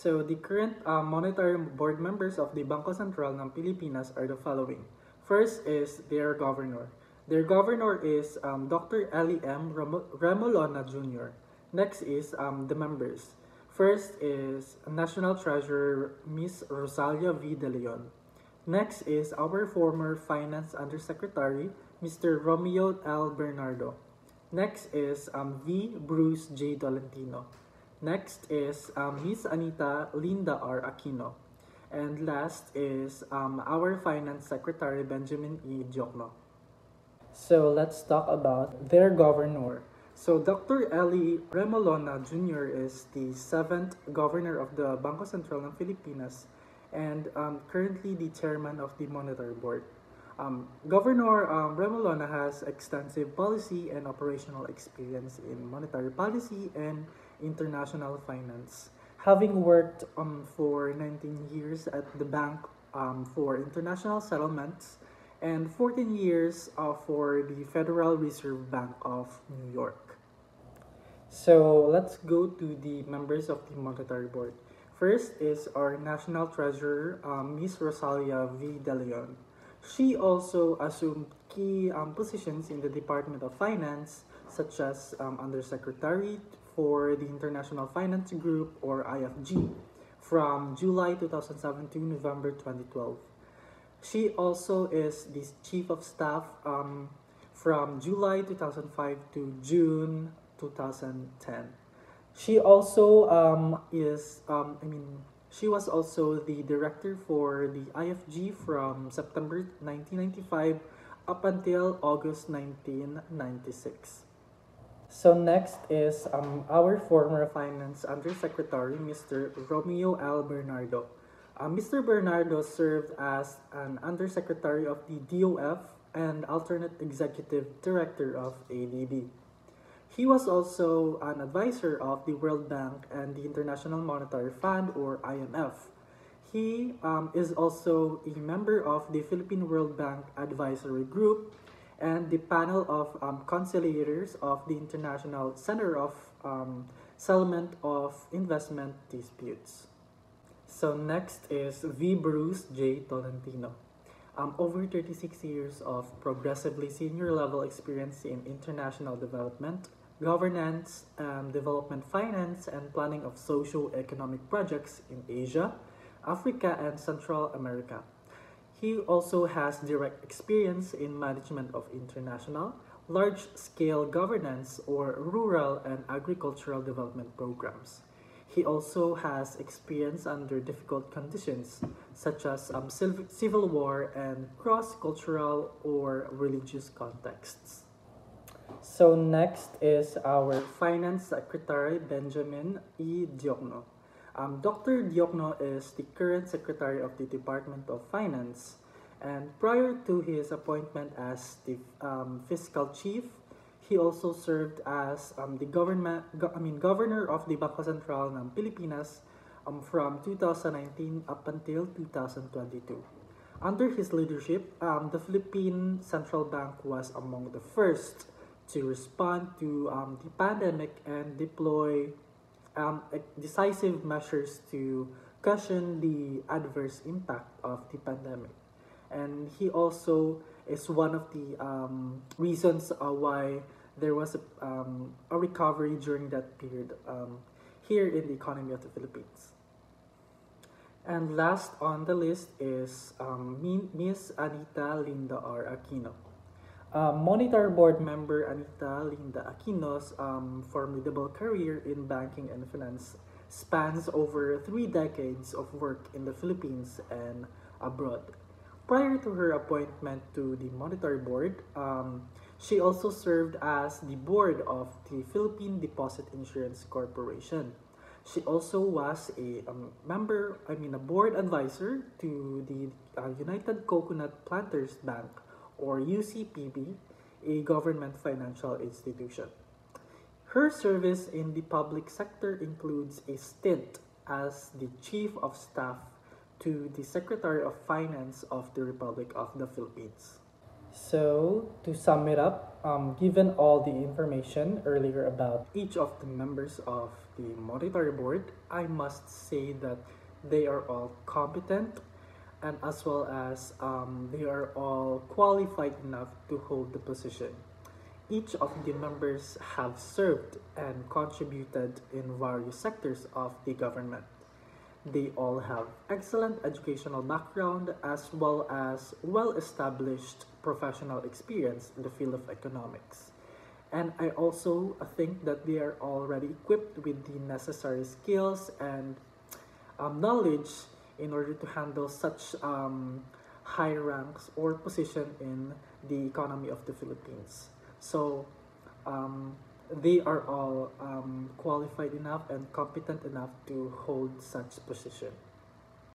So the current monetary board members of the Bangko Sentral ng Pilipinas are the following. First is their governor. Their governor is Dr. Eli M. Remolona Jr. Next is the members. First is National Treasurer Ms. Rosalia V. De Leon. Next is our former Finance Undersecretary, Mr. Romeo L. Bernardo. Next is V. Bruce J. Tolentino. Next is Ms. Anita Linda R. Aquino. And last is our Finance Secretary, Benjamin E. Diokno. So let's talk about their governor. So Dr. Eli Remolona Jr. is the 7th governor of the Bangko Sentral ng Pilipinas and currently the chairman of the Monetary Board. Governor Remolona has extensive policy and operational experience in monetary policy and international finance, having worked for 19 years at the Bank for International Settlements and 14 years for the Federal Reserve Bank of New York. So let's go to the members of the Monetary Board. First is our National Treasurer, Ms. Rosalia V. De Leon. She also assumed key positions in the Department of Finance, such as Undersecretary for the International Finance Group, or IFG, from July 2007 to November 2012. She also is the Chief of Staff from July 2005 to June 2010. She also she was also the director for the IFG from September 1995 up until August 1996. So next is our former Finance Undersecretary, Mr. Romeo L. Bernardo. Mr. Bernardo served as an Undersecretary of the DOF and alternate Executive Director of ADB. He was also an advisor of the World Bank and the International Monetary Fund, or IMF. He is also a member of the Philippine World Bank Advisory Group and the panel of conciliators of the International Center of Settlement of Investment Disputes. So next is V. Bruce J. Tolentino. Over 36 years of progressively senior level experience in international development, governance, development finance, and planning of socio-economic projects in Asia, Africa, and Central America. He also has direct experience in management of international, large-scale governance or rural and agricultural development programs. He also has experience under difficult conditions such as civil war and cross-cultural or religious contexts. So next is our Finance Secretary, Benjamin E. Diokno. Dr. Diokno is the current Secretary of the Department of Finance, and prior to his appointment as the Fiscal Chief, he also served as the Governor of the Bangko Sentral ng Pilipinas from 2019 up until 2022. Under his leadership, the Philippine Central Bank was among the first to respond to the pandemic and deploy decisive measures to cushion the adverse impact of the pandemic. And he also is one of the reasons why there was a recovery during that period here in the economy of the Philippines. And last on the list is Ms. Anita Linda R. Aquino. Monetary Board member Anita Linda Aquino's formidable career in banking and finance spans over 3 decades of work in the Philippines and abroad. Prior to her appointment to the Monetary Board, she also served as the board of the Philippine Deposit Insurance Corporation. She also was a board advisor to the United Coconut Planters Bank, or UCPB, a government financial institution. Her service in the public sector includes a stint as the Chief of Staff to the Secretary of Finance of the Republic of the Philippines. So, to sum it up, given all the information earlier about each of the members of the monetary board, I must say that they are all competent and as well as they are all qualified enough to hold the position. Each of the members have served and contributed in various sectors of the government. They all have excellent educational background as well as well-established professional experience in the field of economics. And I also think that they are already equipped with the necessary skills and knowledge in order to handle such high ranks or position in the economy of the Philippines. So they are all qualified enough and competent enough to hold such position.